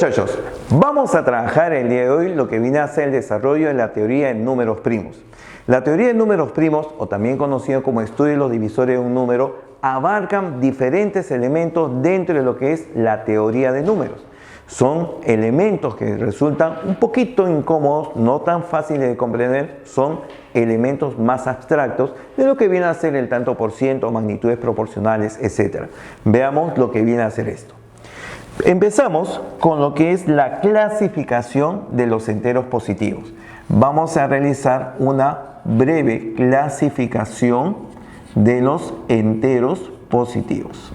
Muchachos, vamos a trabajar el día de hoy lo que viene a ser el desarrollo de la teoría de números primos. La teoría de números primos, o también conocido como estudio de los divisores de un número, abarcan diferentes elementos dentro de lo que es la teoría de números. Son elementos que resultan un poquito incómodos, no tan fáciles de comprender, son elementos más abstractos de lo que viene a ser el tanto por ciento, magnitudes proporcionales, etc. Veamos lo que viene a ser esto. Empezamos con lo que es la clasificación de los enteros positivos. Vamos a realizar una breve clasificación de los enteros positivos.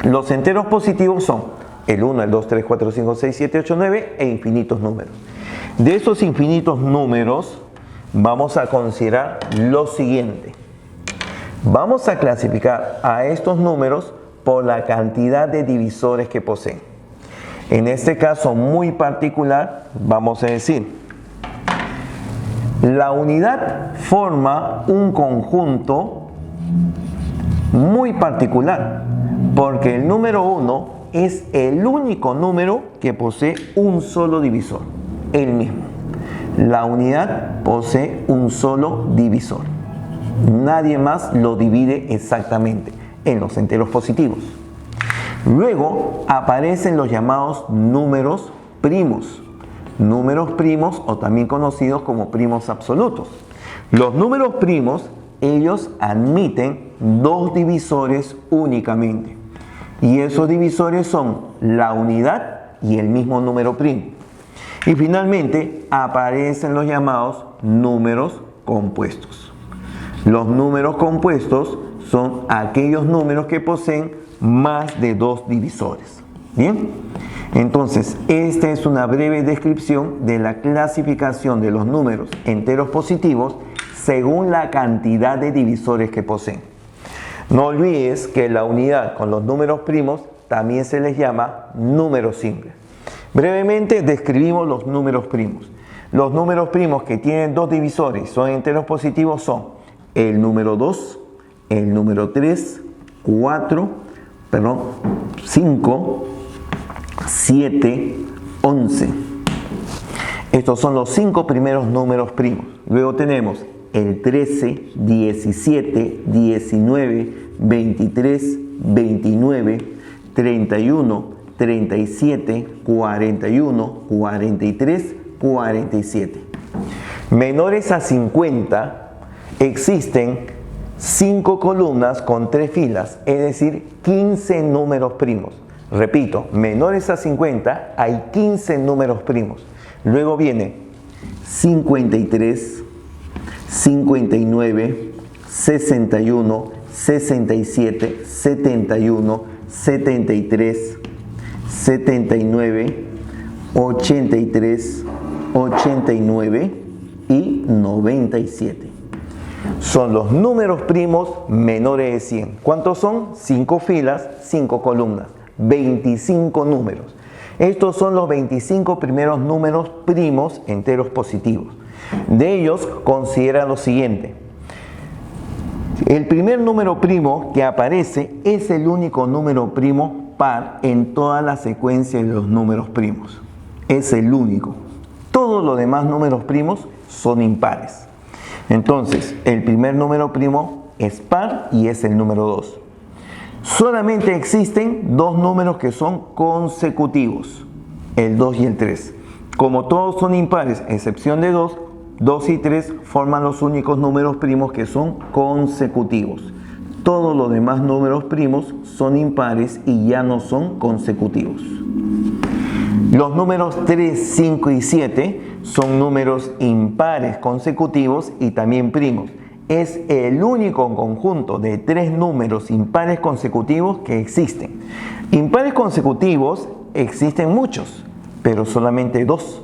Los enteros positivos son el 1, el 2, 3, 4, 5, 6, 7, 8, 9 e infinitos números. De estos infinitos números vamos a considerar lo siguiente. Vamos a clasificar a estos números por la cantidad de divisores que poseen. En este caso muy particular, vamos a decir, la unidad forma un conjunto muy particular, porque el número 1 es el único número que posee un solo divisor, el mismo. La unidad posee un solo divisor. Nadie más lo divide exactamente en los enteros positivos. Luego aparecen los llamados números primos. Números primos, o también conocidos como primos absolutos. Los números primos, ellos admiten dos divisores únicamente. Y esos divisores son la unidad y el mismo número primo. Y finalmente aparecen los llamados números compuestos. Los números compuestos son aquellos números que poseen más de dos divisores. Bien, entonces esta es una breve descripción de la clasificación de los números enteros positivos según la cantidad de divisores que poseen. No olvides que la unidad con los números primos también se les llama números simples. Brevemente describimos los números primos. Los números primos que tienen dos divisores y son enteros positivos son el número 2, el número 3, 5, 7, 11. Estos son los 5 primeros números primos. Luego tenemos el 13, 17, 19, 23, 29, 31, 37, 41, 43, 47. Menores a 50 existen 5 columnas con 3 filas, es decir, 15 números primos. Repito, menores a 50 hay 15 números primos. Luego viene 53, 59, 61, 67, 71, 73, 79, 83, 89 y 97. Son los números primos menores de 100. ¿Cuántos son? 5 filas, 5 columnas, 25 números. Estos son los 25 primeros números primos enteros positivos. De ellos, considera lo siguiente. El primer número primo que aparece es el único número primo par en toda la secuencia de los números primos. Es el único. Todos los demás números primos son impares. Entonces, el primer número primo es par y es el número 2. Solamente existen dos números que son consecutivos, el 2 y el 3. Como todos son impares, excepción de 2, 2 y 3 forman los únicos números primos que son consecutivos. Todos los demás números primos son impares y ya no son consecutivos. Los números 3, 5 y 7 son números impares consecutivos y también primos. Es el único conjunto de 3 números impares consecutivos que existen. Impares consecutivos existen muchos, pero solamente 2.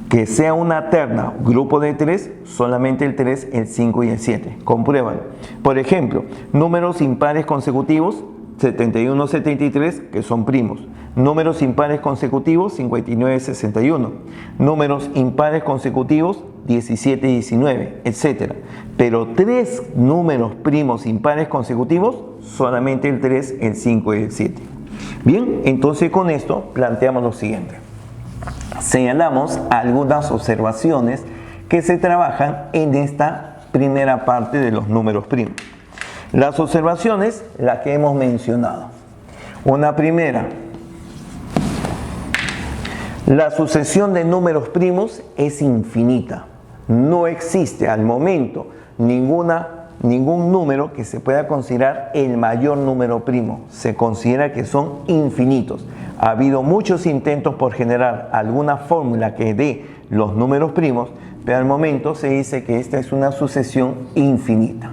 Que sea una terna, grupo de 3, solamente el 3, el 5 y el 7. Compruébalo. Por ejemplo, números impares consecutivos, 71, 73, que son primos. Números impares consecutivos, 59, 61. Números impares consecutivos, 17, 19, etc. Pero 3 números primos impares consecutivos, solamente el 3, el 5 y el 7. Bien, entonces con esto planteamos lo siguiente. Señalamos algunas observaciones que se trabajan en esta primera parte de los números primos. Las observaciones, las que hemos mencionado. Una primera, la sucesión de números primos es infinita. No existe al momento ningún número que se pueda considerar el mayor número primo. Se considera que son infinitos. Ha habido muchos intentos por generar alguna fórmula que dé los números primos, pero al momento se dice que esta es una sucesión infinita.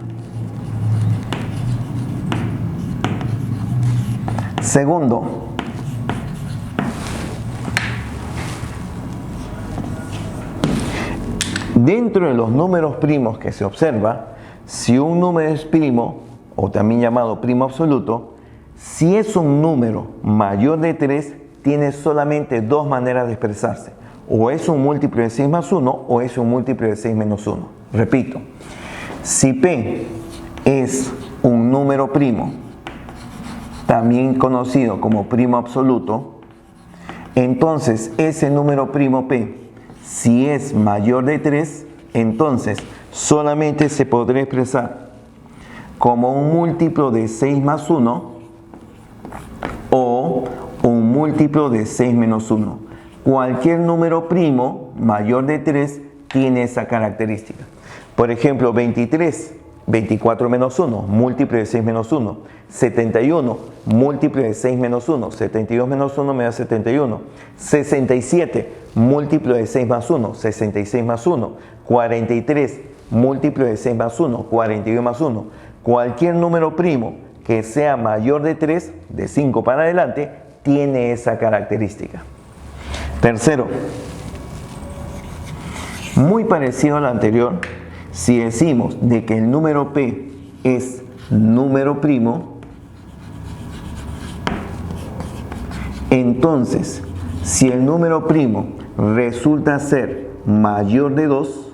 Segundo, dentro de los números primos que se observa, si un número es primo, o también llamado primo absoluto, si es un número mayor de 3, tiene solamente dos maneras de expresarse. O es un múltiplo de 6 más 1 o es un múltiplo de 6 menos 1. Repito, si P es un número primo, también conocido como primo absoluto, entonces ese número primo P, si es mayor de 3, entonces solamente se podrá expresar como un múltiplo de 6 más 1 o un múltiplo de 6 menos 1. Cualquier número primo mayor de 3 tiene esa característica. Por ejemplo, 23, 24 menos 1, múltiplo de 6 menos 1. 71, múltiplo de 6 menos 1. 72 menos 1 me da 71. 67, múltiplo de 6 más 1. 66 más 1. 43, múltiplo de 6 más 1. 42 más 1. Cualquier número primo que sea mayor de 3, de 5 para adelante, tiene esa característica. Tercero, muy parecido al anterior, si decimos de que el número P es número primo, entonces, si el número primo resulta ser mayor de 2,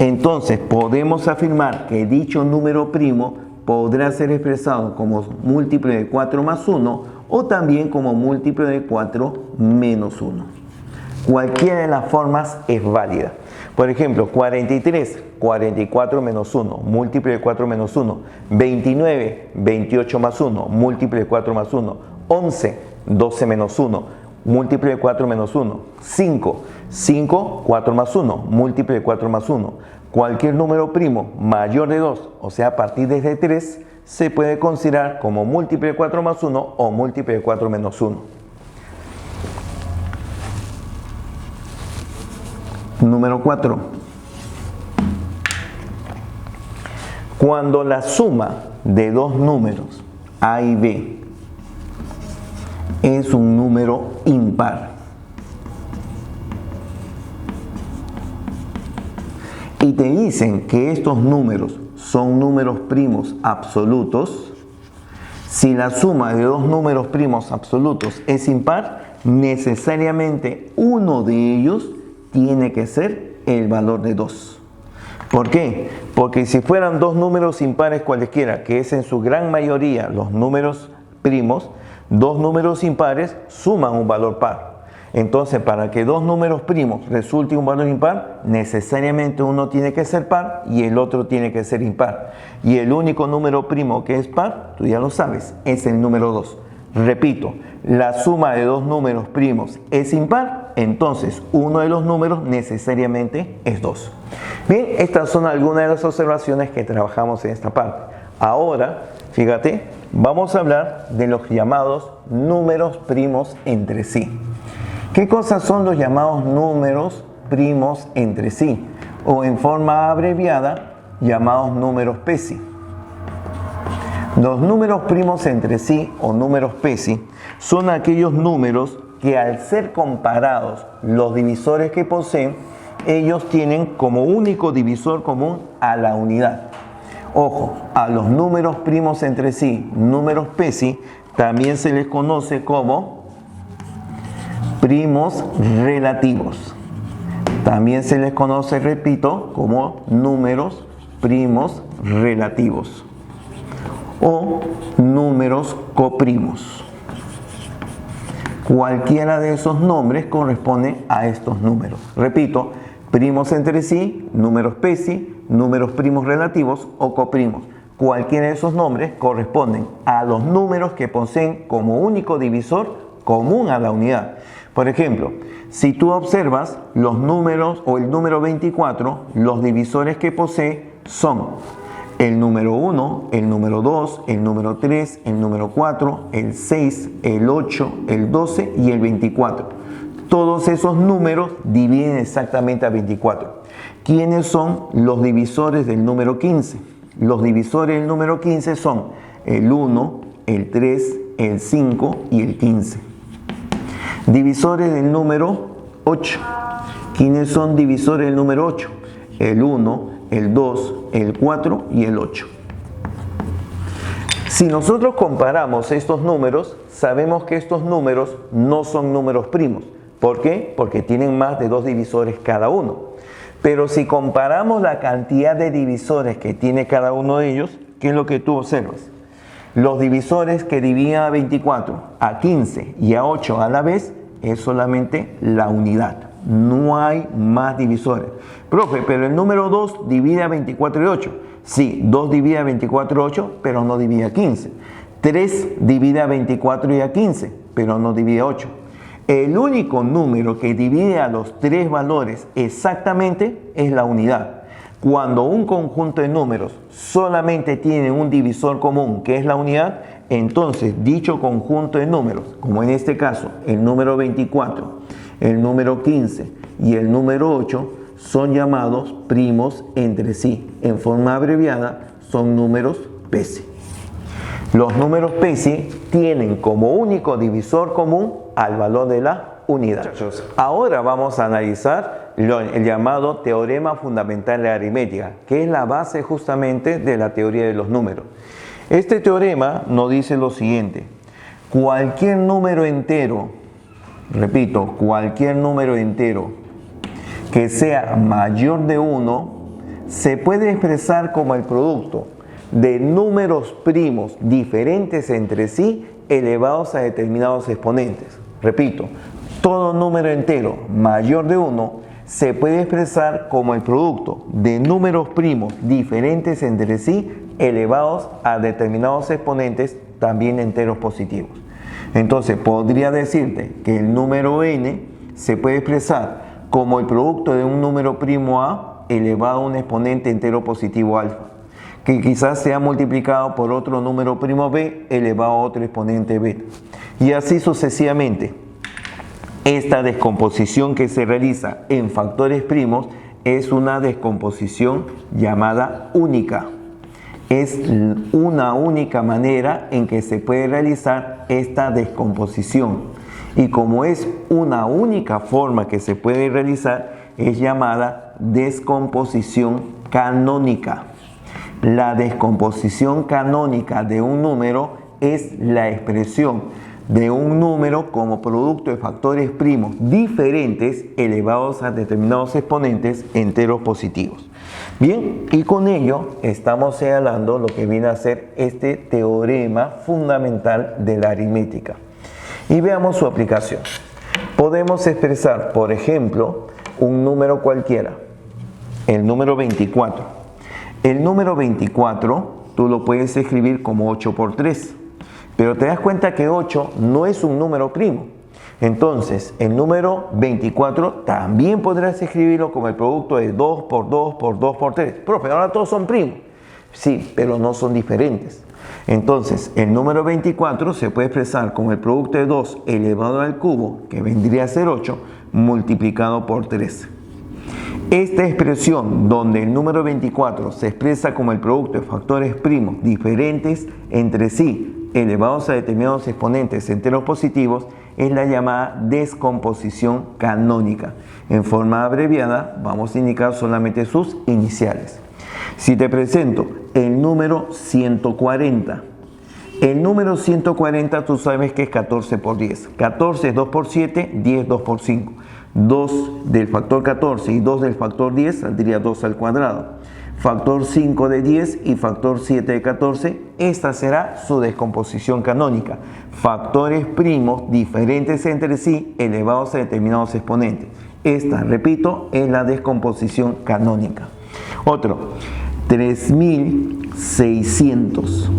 entonces podemos afirmar que dicho número primo podrá ser expresado como múltiplo de 4 más 1 o también como múltiplo de 4 menos 1. Cualquiera de las formas es válida. Por ejemplo, 43, 44 menos 1, múltiplo de 4 menos 1. 29, 28 más 1, múltiplo de 4 más 1. 11, 12 menos 1, múltiplo de 4 menos 1. 5, 5, 4 más 1, múltiplo de 4 más 1. Cualquier número primo mayor de 2, o sea, a partir de 3, se puede considerar como múltiplo de 4 más 1 o múltiplo de 4 menos 1. Número 4. Cuando la suma de dos números A y B es un número impar y te dicen que estos números son números primos absolutos, si la suma de dos números primos absolutos es impar, necesariamente uno de ellos tiene que ser el valor de 2. ¿Por qué? Porque si fueran dos números impares cualesquiera, que es en su gran mayoría los números primos, dos números impares suman un valor par. Entonces, para que dos números primos resulte un valor impar, necesariamente uno tiene que ser par y el otro tiene que ser impar. Y el único número primo que es par, tú ya lo sabes, es el número 2. Repito, la suma de dos números primos es impar, entonces uno de los números necesariamente es 2. Bien, estas son algunas de las observaciones que trabajamos en esta parte. Ahora, fíjate, vamos a hablar de los llamados números primos entre sí. ¿Qué cosas son los llamados números primos entre sí? O en forma abreviada, llamados números PESI. Los números primos entre sí o números PESI son aquellos números que al ser comparados los divisores que poseen, ellos tienen como único divisor común a la unidad. Ojo, a los números primos entre sí, números PESI, también se les conoce como primos relativos. También se les conoce, repito, como números primos relativos o números coprimos. Cualquiera de esos nombres corresponde a estos números. Repito, primos entre sí, números PESI, números primos relativos o coprimos. Cualquiera de esos nombres corresponden a los números que poseen como único divisor común a la unidad. Por ejemplo, si tú observas los números o el número 24, los divisores que posee son el número 1, el número 2, el número 3, el número 4, el 6, el 8, el 12 y el 24. Todos esos números dividen exactamente a 24. ¿Quiénes son los divisores del número 15? Los divisores del número 15 son el 1, el 3, el 5 y el 15. Divisores del número 8. ¿Quiénes son divisores del número 8? El 1, el 2, el 4 y el 8. Si nosotros comparamos estos números, sabemos que estos números no son números primos. ¿Por qué? Porque tienen más de 2 divisores cada uno. Pero si comparamos la cantidad de divisores que tiene cada uno de ellos, ¿qué es lo que tú observas? Los divisores que dividen a 24, a 15 y a 8 a la vez es solamente la unidad. No hay más divisores. Profe, pero el número 2 divide a 24 y 8. Sí, 2 divide a 24 y 8, pero no divide a 15. 3 divide a 24 y a 15, pero no divide a 8. El único número que divide a los 3 valores exactamente es la unidad. Cuando un conjunto de números solamente tiene un divisor común, que es la unidad, entonces dicho conjunto de números, como en este caso el número 24, el número 15 y el número 8, son llamados primos entre sí. En forma abreviada son números PESI. Los números PESI tienen como único divisor común al valor de la unidad. Ahora vamos a analizar el llamado teorema fundamental de la aritmética, que es la base justamente de la teoría de los números. Este teorema nos dice lo siguiente: cualquier número entero, repito, cualquier número entero que sea mayor de 1 se puede expresar como el producto de números primos diferentes entre sí elevados a determinados exponentes. Repito, todo número entero mayor de 1 se puede expresar como el producto de números primos diferentes entre sí elevados a determinados exponentes, también enteros positivos. Entonces podría decirte que el número n se puede expresar como el producto de un número primo a elevado a un exponente entero positivo alfa, que quizás sea multiplicado por otro número primo b elevado a otro exponente beta, y así sucesivamente. Esta descomposición que se realiza en factores primos es una descomposición llamada única. Es una única manera en que se puede realizar esta descomposición. Y como es una única forma que se puede realizar, es llamada descomposición canónica. La descomposición canónica de un número es la expresión de un número como producto de factores primos diferentes elevados a determinados exponentes enteros positivos. Bien, y con ello estamos señalando lo que viene a ser este teorema fundamental de la aritmética. Y veamos su aplicación. Podemos expresar, por ejemplo, un número cualquiera, el número 24. El número 24 tú lo puedes escribir como 8 por 3. Pero te das cuenta que 8 no es un número primo. Entonces, el número 24 también podrás escribirlo como el producto de 2 por 2 por 2 por 3. Profe, ahora todos son primos. Sí, pero no son diferentes. Entonces, el número 24 se puede expresar como el producto de 2 elevado al cubo, que vendría a ser 8, multiplicado por 3. Esta expresión donde el número 24 se expresa como el producto de factores primos diferentes entre sí, elevados a determinados exponentes enteros positivos, es la llamada descomposición canónica. En forma abreviada vamos a indicar solamente sus iniciales. Si te presento el número 140, el número 140 tú sabes que es 14 por 10. 14 es 2 por 7, 10 2 por 5. 2 del factor 14 y 2 del factor 10 saldría 2 al cuadrado. factor 5 de 10 y factor 7 de 14. Esta será su descomposición canónica. Factores primos diferentes entre sí elevados a determinados exponentes. Esta, repito, es la descomposición canónica. Otro, 3600.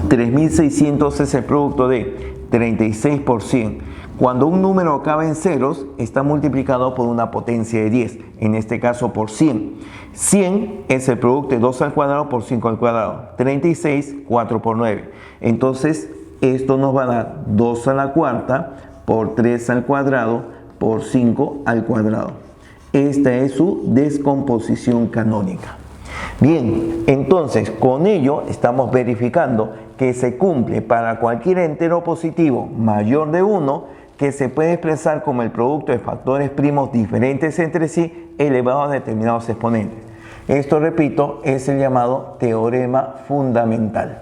3600 es el producto de 36 por 100. Cuando un número acaba en ceros, está multiplicado por una potencia de 10, en este caso por 100. 100 es el producto de 2 al cuadrado por 5 al cuadrado. 36, 4 por 9. Entonces, esto nos va a dar 2 a la cuarta por 3 al cuadrado por 5 al cuadrado. Esta es su descomposición canónica. Bien, entonces con ello estamos verificando que se cumple para cualquier entero positivo mayor de 1 que se puede expresar como el producto de factores primos diferentes entre sí elevados a determinados exponentes. Esto, repito, es el llamado teorema fundamental.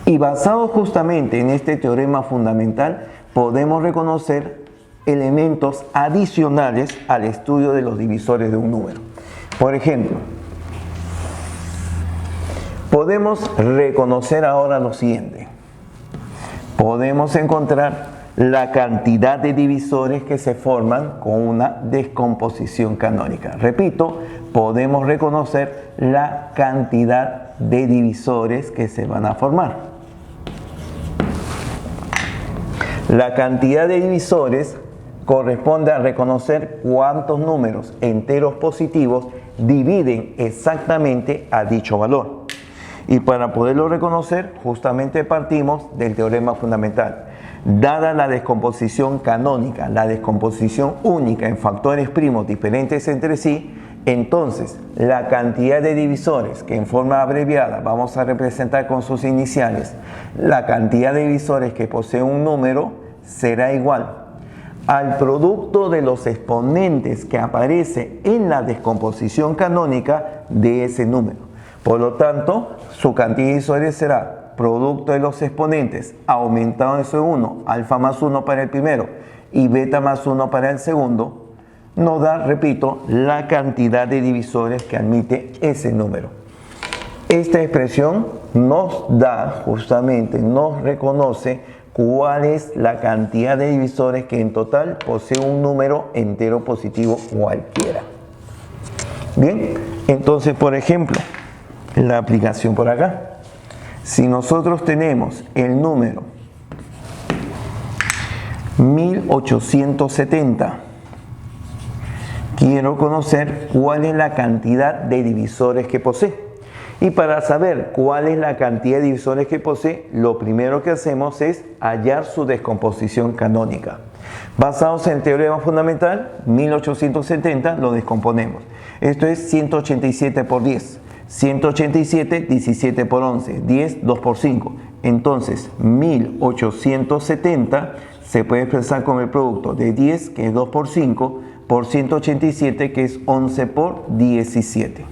Y basado justamente en este teorema fundamental, podemos reconocer elementos adicionales al estudio de los divisores de un número. Por ejemplo, podemos reconocer ahora lo siguiente. Podemos encontrar la cantidad de divisores que se forman con una descomposición canónica. Repito, podemos reconocer la cantidad de divisores que se van a formar. La cantidad de divisores corresponde a reconocer cuántos números enteros positivos dividen exactamente a dicho valor. Y para poderlo reconocer, justamente partimos del teorema fundamental. Dada la descomposición canónica, la descomposición única en factores primos diferentes entre sí, entonces la cantidad de divisores que en forma abreviada vamos a representar con sus iniciales, la cantidad de divisores que posee un número será igual al producto de los exponentes que aparece en la descomposición canónica de ese número. Por lo tanto, su cantidad de divisores será producto de los exponentes aumentado en su 1, alfa más 1 para el primero y beta más 1 para el segundo, nos da, repito, la cantidad de divisores que admite ese número. Esta expresión nos da, justamente, nos reconoce cuál es la cantidad de divisores que en total posee un número entero positivo cualquiera. Bien, entonces, por ejemplo, la aplicación por acá. Si nosotros tenemos el número 1870, quiero conocer cuál es la cantidad de divisores que posee. Y para saber cuál es la cantidad de divisores que posee, lo primero que hacemos es hallar su descomposición canónica. Basados en el teorema fundamental, 1870 lo descomponemos. Esto es 187 por 10. 187, 17 por 11, 10, 2 por 5. Entonces, 1870 se puede expresar como el producto de 10, que es 2 por 5, por 187, que es 11 por 17.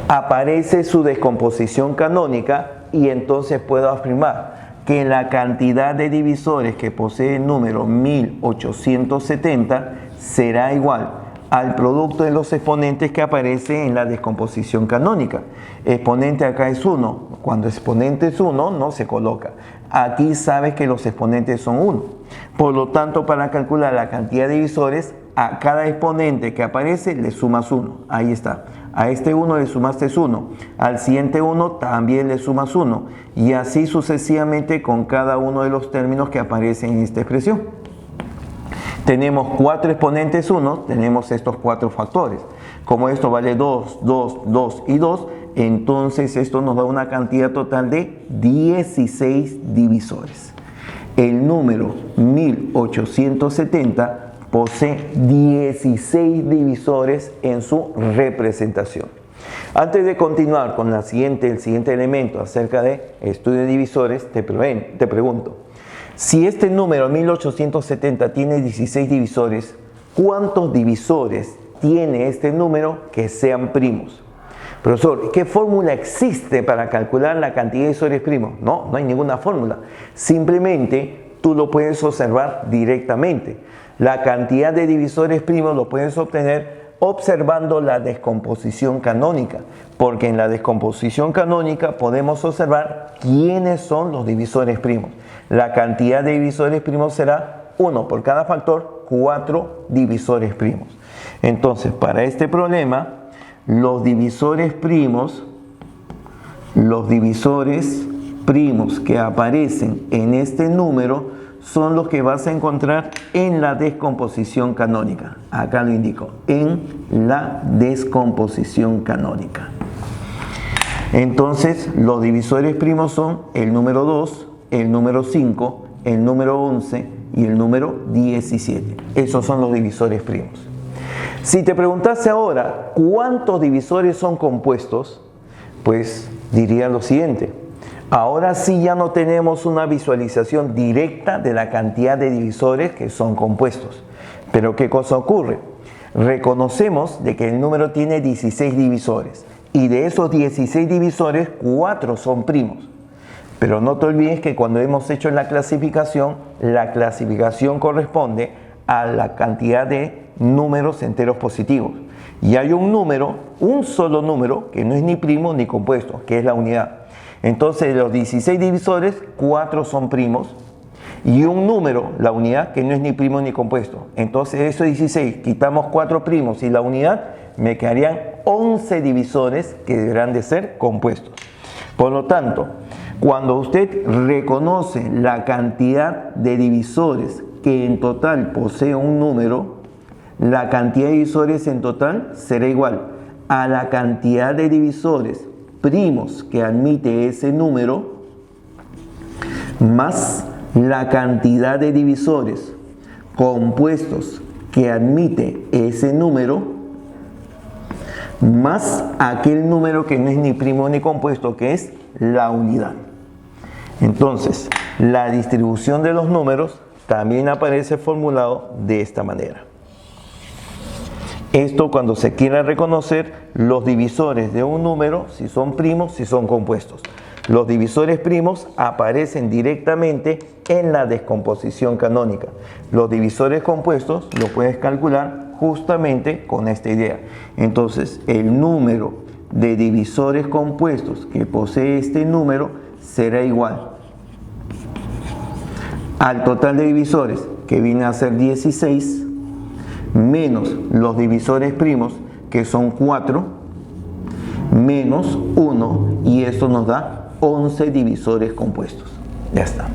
Aparece su descomposición canónica y entonces puedo afirmar que la cantidad de divisores que posee el número 1870 será igual al producto de los exponentes que aparece en la descomposición canónica. Exponente acá es 1. Cuando exponente es 1, no se coloca. Aquí sabes que los exponentes son 1. Por lo tanto, para calcular la cantidad de divisores, a cada exponente que aparece le sumas 1. Ahí está. A este 1 le sumaste 1. Al siguiente 1 también le sumas 1. Y así sucesivamente con cada uno de los términos que aparecen en esta expresión. Tenemos 4 exponentes 1, tenemos estos 4 factores. Como esto vale 2, 2, 2 y 2, entonces esto nos da una cantidad total de 16 divisores. El número 1870 posee 16 divisores en su representación. Antes de continuar con el siguiente elemento acerca de estudio de divisores, te pregunto. Si este número 1870 tiene 16 divisores, ¿cuántos divisores tiene este número que sean primos? Profesor, ¿qué fórmula existe para calcular la cantidad de divisores primos? No hay ninguna fórmula. Simplemente tú lo puedes observar directamente. La cantidad de divisores primos lo puedes obtener observando la descomposición canónica, porque en la descomposición canónica podemos observar quiénes son los divisores primos. La cantidad de divisores primos será 1 por cada factor, 4 divisores primos. Entonces, para este problema, los divisores primos que aparecen en este número son los que vas a encontrar en la descomposición canónica. Acá lo indico, en la descomposición canónica. Entonces, los divisores primos son el número 2, el número 5, el número 11 y el número 17. Esos son los divisores primos. Si te preguntase ahora cuántos divisores son compuestos, pues diría lo siguiente. Ahora sí ya no tenemos una visualización directa de la cantidad de divisores que son compuestos. Pero ¿qué cosa ocurre? Reconocemos de que el número tiene 16 divisores y de esos 16 divisores, 4 son primos. Pero no te olvides que cuando hemos hecho la clasificación corresponde a la cantidad de números enteros positivos. Y hay un solo número, que no es ni primo ni compuesto, que es la unidad. Entonces, de los 16 divisores, 4 son primos. Y un número, la unidad, que no es ni primo ni compuesto. Entonces, de esos 16, quitamos 4 primos y la unidad, me quedarían 11 divisores que deberán de ser compuestos. Por lo tanto, cuando usted reconoce la cantidad de divisores que en total posee un número, la cantidad de divisores en total será igual a la cantidad de divisores primos que admite ese número más la cantidad de divisores compuestos que admite ese número más aquel número que no es ni primo ni compuesto, que es la unidad. Entonces, la distribución de los números también aparece formulado de esta manera. Esto cuando se quiera reconocer los divisores de un número, si son primos, si son compuestos. Los divisores primos aparecen directamente en la descomposición canónica. Los divisores compuestos lo puedes calcular justamente con esta idea. Entonces, el número de divisores compuestos que posee este número será igual al total de divisores, que viene a ser 16, menos los divisores primos, que son 4, menos 1, y esto nos da 11 divisores compuestos. Ya está.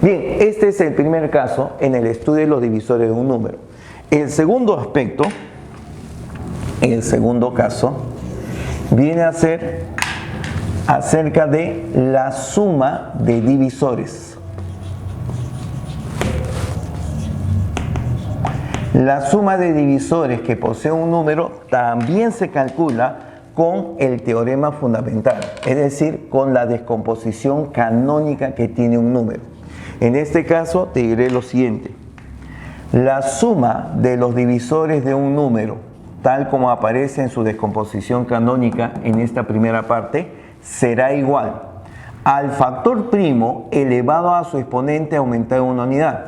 Bien, este es el primer caso en el estudio de los divisores de un número. El segundo aspecto, el segundo caso, viene a ser acerca de la suma de divisores. La suma de divisores que posee un número también se calcula con el teorema fundamental, es decir, con la descomposición canónica que tiene un número. En este caso te diré lo siguiente. La suma de los divisores de un número, tal como aparece en su descomposición canónica en esta primera parte, será igual al factor primo elevado a su exponente aumentado en una unidad.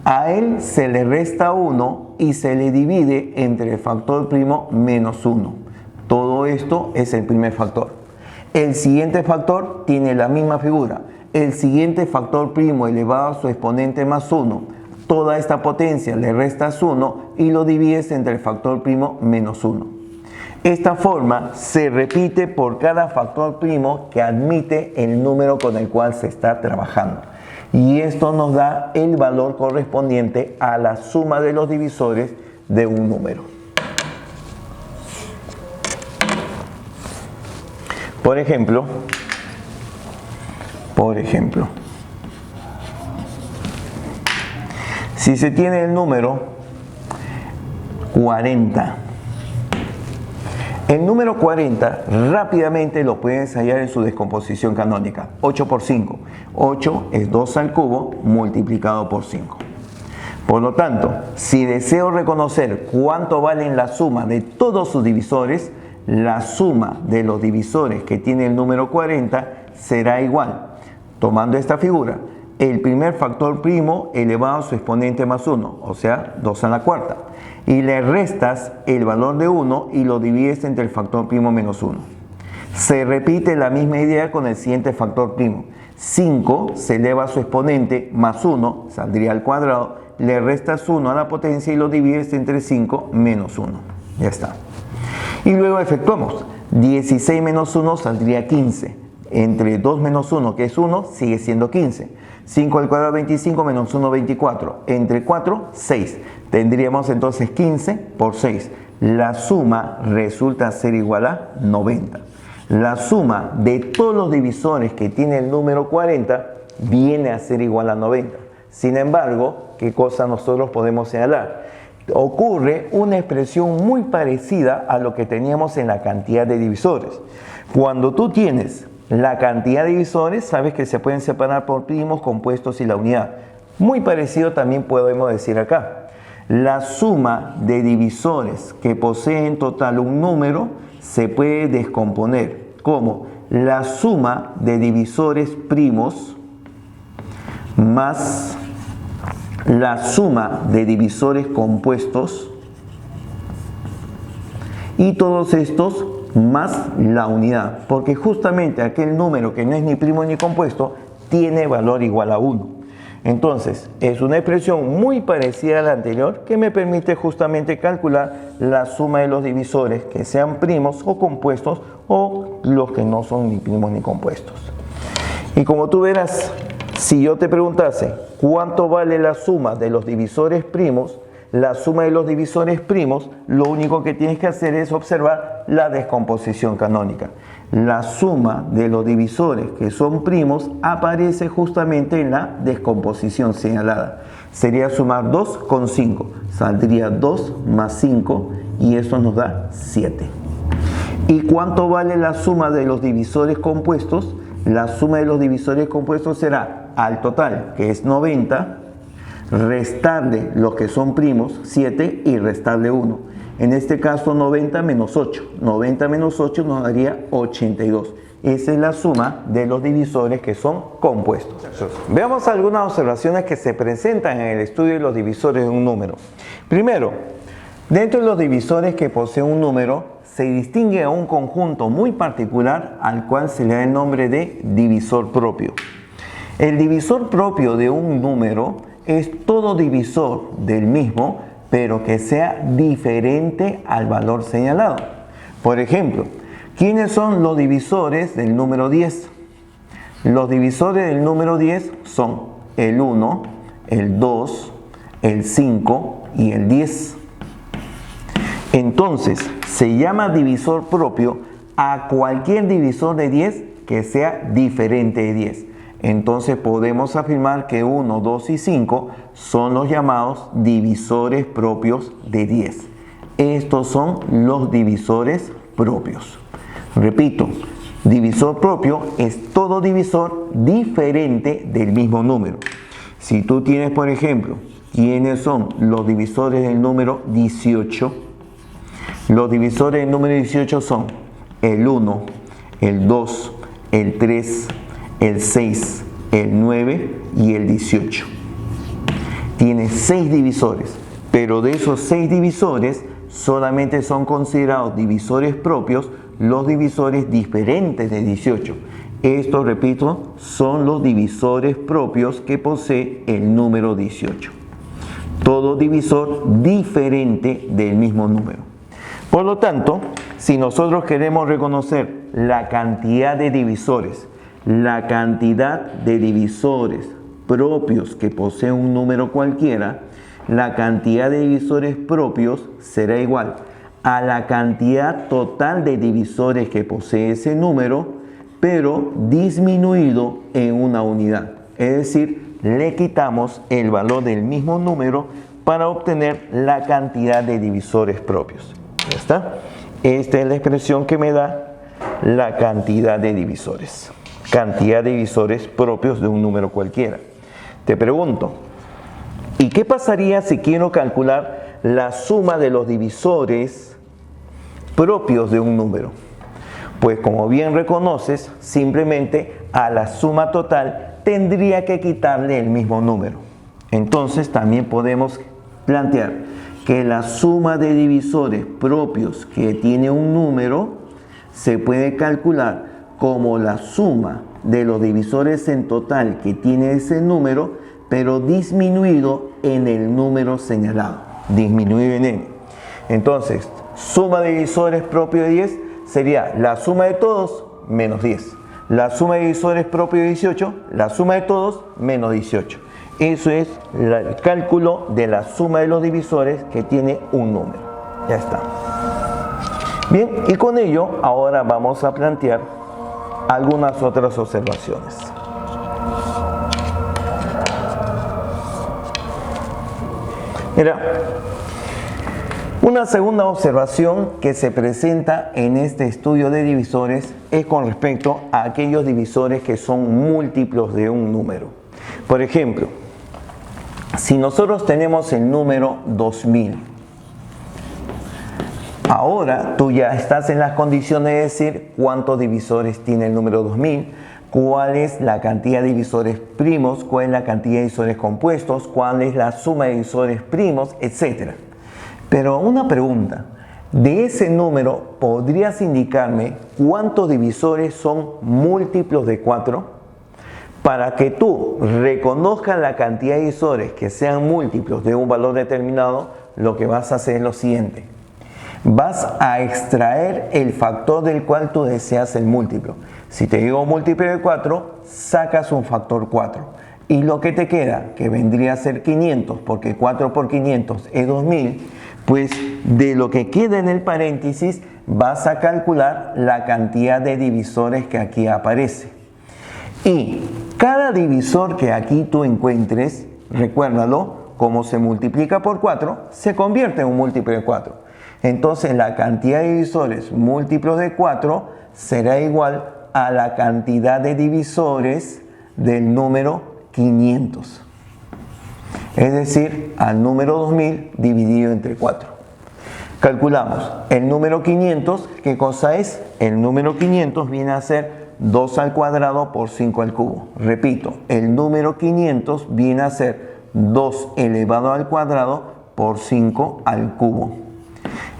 A él se le resta 1 y se le divide entre el factor primo menos 1. Todo esto es el primer factor. El siguiente factor tiene la misma figura. El siguiente factor primo elevado a su exponente más 1. Toda esta potencia le restas 1 y lo divides entre el factor primo menos 1. Esta forma se repite por cada factor primo que admite el número con el cual se está trabajando. Y esto nos da el valor correspondiente a la suma de los divisores de un número. Por ejemplo, si se tiene el número 40, el número 40 rápidamente lo puedes hallar en su descomposición canónica. 8 por 5. 8 es 2 al cubo multiplicado por 5. Por lo tanto, si deseo reconocer cuánto valen la suma de todos sus divisores, la suma de los divisores que tiene el número 40 será igual, tomando esta figura, el primer factor primo elevado a su exponente más 1, o sea, 2 a la cuarta. Y le restas el valor de 1 y lo divides entre el factor primo menos 1. Se repite la misma idea con el siguiente factor primo. 5 se eleva a su exponente más 1, saldría al cuadrado, le restas 1 a la potencia y lo divides entre 5 menos 1. Ya está. Y luego efectuamos. 16 menos 1 saldría 15. Entre 2 menos 1, que es 1, sigue siendo 15. 5 al cuadrado 25 menos 1, 24. Entre 4, 6. Tendríamos entonces 15 por 6. La suma resulta ser igual a 90. La suma de todos los divisores que tiene el número 40 viene a ser igual a 90. Sin embargo, ¿qué cosa nosotros podemos señalar? Ocurre una expresión muy parecida a lo que teníamos en la cantidad de divisores. Cuando tú tienes la cantidad de divisores, sabes que se pueden separar por primos, compuestos y la unidad. Muy parecido también podemos decir acá. La suma de divisores que posee en total un número se puede descomponer como la suma de divisores primos más la suma de divisores compuestos y todos estos más la unidad, porque justamente aquel número que no es ni primo ni compuesto tiene valor igual a 1. Entonces, es una expresión muy parecida a la anterior que me permite justamente calcular la suma de los divisores que sean primos o compuestos o los que no son ni primos ni compuestos. Y como tú verás, si yo te preguntase cuánto vale la suma de los divisores primos, la suma de los divisores primos, lo único que tienes que hacer es observar la descomposición canónica. La suma de los divisores que son primos aparece justamente en la descomposición señalada. Sería sumar 2 con 5. Saldría 2 más 5 y eso nos da 7. ¿Y cuánto vale la suma de los divisores compuestos? La suma de los divisores compuestos será al total, que es 90, restarle los que son primos, 7, y restarle 1. En este caso 90 menos 8. 90 menos 8 nos daría 82. Esa es la suma de los divisores que son compuestos. Veamos algunas observaciones que se presentan en el estudio de los divisores de un número. Primero, dentro de los divisores que posee un número, se distingue a un conjunto muy particular al cual se le da el nombre de divisor propio. El divisor propio de un número es todo divisor del mismo, pero que sea diferente al valor señalado. Por ejemplo, ¿quiénes son los divisores del número 10? Los divisores del número 10 son el 1, el 2, el 5 y el 10. Entonces, se llama divisor propio a cualquier divisor de 10 que sea diferente de 10. Entonces podemos afirmar que 1, 2 y 5 son los llamados divisores propios de 10. Estos son los divisores propios. Repito, divisor propio es todo divisor diferente del mismo número. Si tú tienes, por ejemplo, ¿quiénes son los divisores del número 18? Los divisores del número 18 son el 1, el 2, el 3, el 6, el 9 y el 18. Tiene 6 divisores, pero de esos 6 divisores solamente son considerados divisores propios los divisores diferentes de 18. Estos, repito, son los divisores propios que posee el número 18. Todo divisor diferente del mismo número. Por lo tanto, si nosotros queremos reconocer la cantidad de divisores propios que posee un número cualquiera, la cantidad de divisores propios será igual a la cantidad total de divisores que posee ese número, pero disminuido en una unidad. Es decir, le quitamos el valor del mismo número para obtener la cantidad de divisores propios. ¿Ya está? Esta es la expresión que me da la cantidad de divisores. Cantidad de divisores propios de un número cualquiera. Te pregunto, ¿y qué pasaría si quiero calcular la suma de los divisores propios de un número? Pues como bien reconoces, simplemente a la suma total tendría que quitarle el mismo número. Entonces también podemos plantear que la suma de divisores propios que tiene un número se puede calcular como la suma de los divisores en total que tiene ese número, pero disminuido en el número señalado, disminuido en n. Entonces, suma de divisores propio de 10 sería la suma de todos menos 10. La suma de divisores propio de 18, la suma de todos menos 18. Eso es el cálculo de la suma de los divisores que tiene un número. Ya está. Bien, y con ello ahora vamos a plantear algunas otras observaciones. Mira, una segunda observación que se presenta en este estudio de divisores es con respecto a aquellos divisores que son múltiplos de un número. Por ejemplo, si nosotros tenemos el número 2000, ahora tú ya estás en las condiciones de decir cuántos divisores tiene el número 2000, cuál es la cantidad de divisores primos, cuál es la cantidad de divisores compuestos, cuál es la suma de divisores primos, etc. Pero una pregunta, de ese número, ¿podrías indicarme cuántos divisores son múltiplos de 4? Para que tú reconozcas la cantidad de divisores que sean múltiplos de un valor determinado, lo que vas a hacer es lo siguiente. Vas a extraer el factor del cual tú deseas el múltiplo. Si te digo múltiplo de 4, sacas un factor 4. Y lo que te queda, que vendría a ser 500, porque 4 por 500 es 2000, pues de lo que queda en el paréntesis vas a calcular la cantidad de divisores que aquí aparece. Y cada divisor que aquí tú encuentres, recuérdalo, como se multiplica por 4, se convierte en un múltiplo de 4. Entonces la cantidad de divisores múltiplos de 4 será igual a la cantidad de divisores del número 500. Es decir, al número 2000 dividido entre 4. Calculamos el número 500, ¿qué cosa es? El número 500 viene a ser 2 al cuadrado por 5 al cubo. Repito, el número 500 viene a ser 2 elevado al cuadrado por 5 al cubo.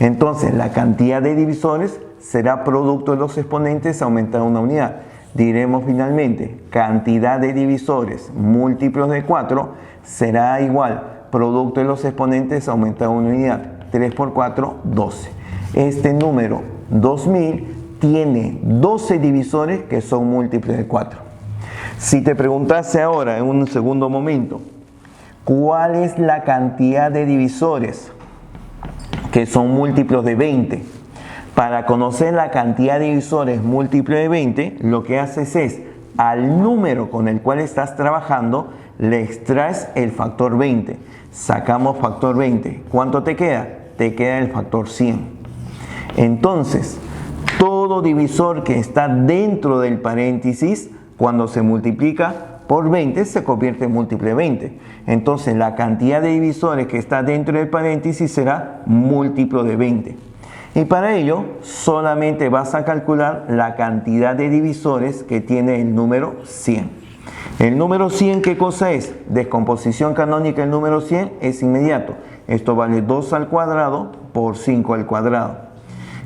Entonces, la cantidad de divisores será producto de los exponentes aumentado una unidad. Diremos finalmente, cantidad de divisores múltiplos de 4 será igual producto de los exponentes aumentado una unidad. 3 por 4, 12. Este número 2000 tiene 12 divisores que son múltiplos de 4. Si te preguntase ahora en un segundo momento, ¿cuál es la cantidad de divisores que son múltiplos de 20? Para conocer la cantidad de divisores múltiplos de 20, lo que haces es, al número con el cual estás trabajando, le extraes el factor 20. Sacamos factor 20. ¿Cuánto te queda? Te queda el factor 100. Entonces, todo divisor que está dentro del paréntesis, cuando se multiplica por 20, se convierte en múltiplo de 20. Entonces, la cantidad de divisores que está dentro del paréntesis será múltiplo de 20. Y para ello, solamente vas a calcular la cantidad de divisores que tiene el número 100. El número 100, ¿qué cosa es? Descomposición canónica del número 100 es inmediato. Esto vale 2 al cuadrado por 5 al cuadrado.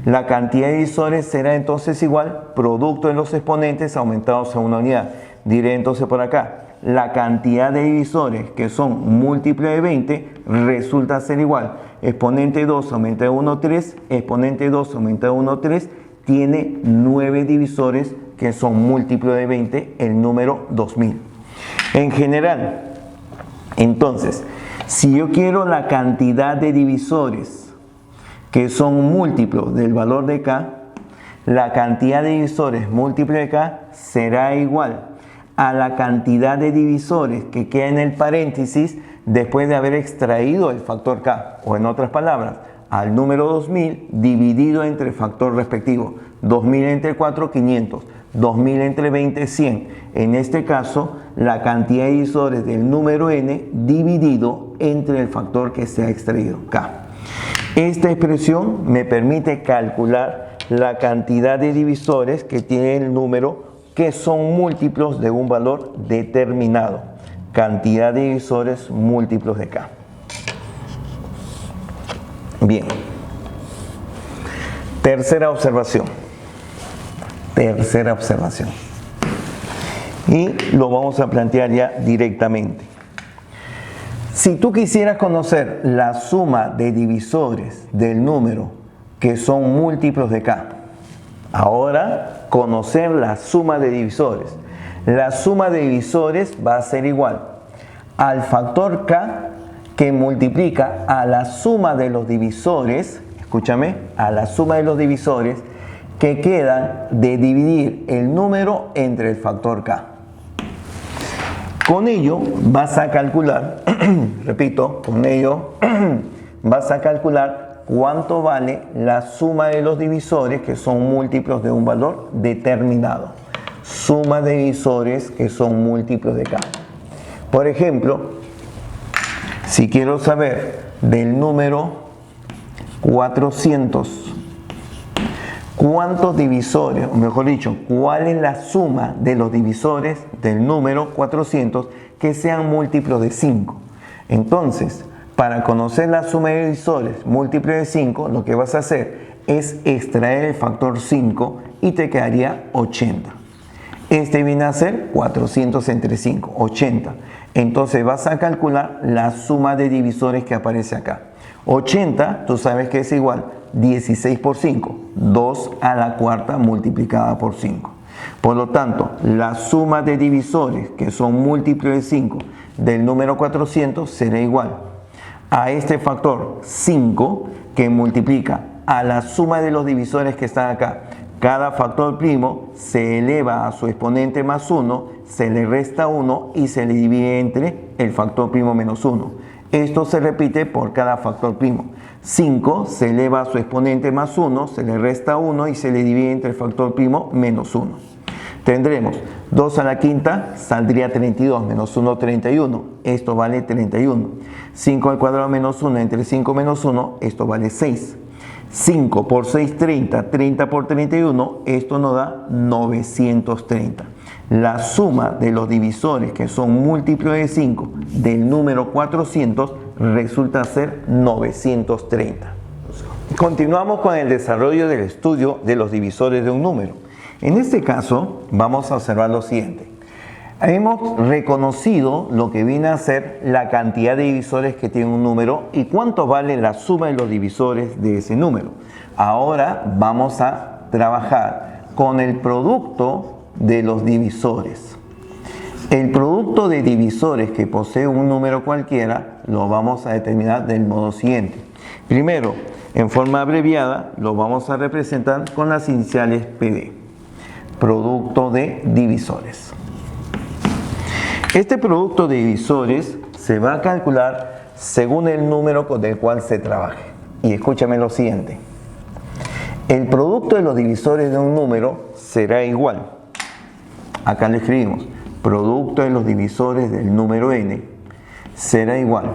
La cantidad de divisores será entonces igual producto de los exponentes aumentados a una unidad. Diré entonces por acá, la cantidad de divisores que son múltiplos de 20 resulta ser igual. Exponente 2 aumentado a 1, 3, exponente 2 aumentado a 1, 3, tiene 9 divisores que son múltiplos de 20, el número 2000. En general, entonces, si yo quiero la cantidad de divisores que son múltiplos del valor de k, la cantidad de divisores múltiplos de k será igual a la cantidad de divisores que queda en el paréntesis después de haber extraído el factor k, o en otras palabras, al número 2000 dividido entre el factor respectivo. 2000 entre 4, 500. 2000 entre 20, 100. En este caso, la cantidad de divisores del número n dividido entre el factor que se ha extraído, k. Esta expresión me permite calcular la cantidad de divisores que tiene el número que son múltiplos de un valor determinado. Cantidad de divisores múltiplos de K. Bien. Tercera observación. Y lo vamos a plantear ya directamente. Si tú quisieras conocer la suma de divisores del número que son múltiplos de K, ahora conocer la suma de divisores. La suma de divisores va a ser igual al factor K que multiplica a la suma de los divisores, escúchame, a la suma de los divisores que quedan de dividir el número entre el factor K. Con ello vas a calcular, repito, con ello vas a calcular cuánto vale la suma de los divisores que son múltiplos de un valor determinado. Suma de divisores que son múltiplos de K. Por ejemplo, si quiero saber del número 400, ¿cuántos divisores, o mejor dicho, cuál es la suma de los divisores del número 400 que sean múltiplos de 5? Entonces, para conocer la suma de divisores múltiplos de 5, lo que vas a hacer es extraer el factor 5 y te quedaría 80. Este viene a ser 400 entre 5, 80. Entonces vas a calcular la suma de divisores que aparece acá. 80, tú sabes que es igual 16 por 5, 2 a la cuarta multiplicada por 5. Por lo tanto, la suma de divisores que son múltiplos de 5 del número 400 será igual a este factor 5 que multiplica a la suma de los divisores que están acá. Cada factor primo se eleva a su exponente más 1, se le resta 1 y se le divide entre el factor primo menos 1. Esto se repite por cada factor primo. 5 se eleva a su exponente más 1, se le resta 1 y se le divide entre el factor primo menos 1. Tendremos 2 a la quinta, saldría 32, menos 1, 31. Esto vale 31. 5 al cuadrado menos 1 entre 5 menos 1, esto vale 6. 5 por 6, 30. 30 por 31, esto nos da 930. La suma de los divisores que son múltiplos de 5 del número 400 resulta ser 930. Continuamos con el desarrollo del estudio de los divisores de un número. En este caso vamos a observar lo siguiente. Hemos reconocido lo que viene a ser la cantidad de divisores que tiene un número y cuánto vale la suma de los divisores de ese número. Ahora vamos a trabajar con el producto de los divisores. El producto de divisores que posee un número cualquiera lo vamos a determinar del modo siguiente. Primero, en forma abreviada, lo vamos a representar con las iniciales PD. Producto de divisores. Este producto de divisores se va a calcular según el número con el cual se trabaje. Y escúchame lo siguiente. El producto de los divisores de un número será igual. Acá lo escribimos. Producto de los divisores del número n será igual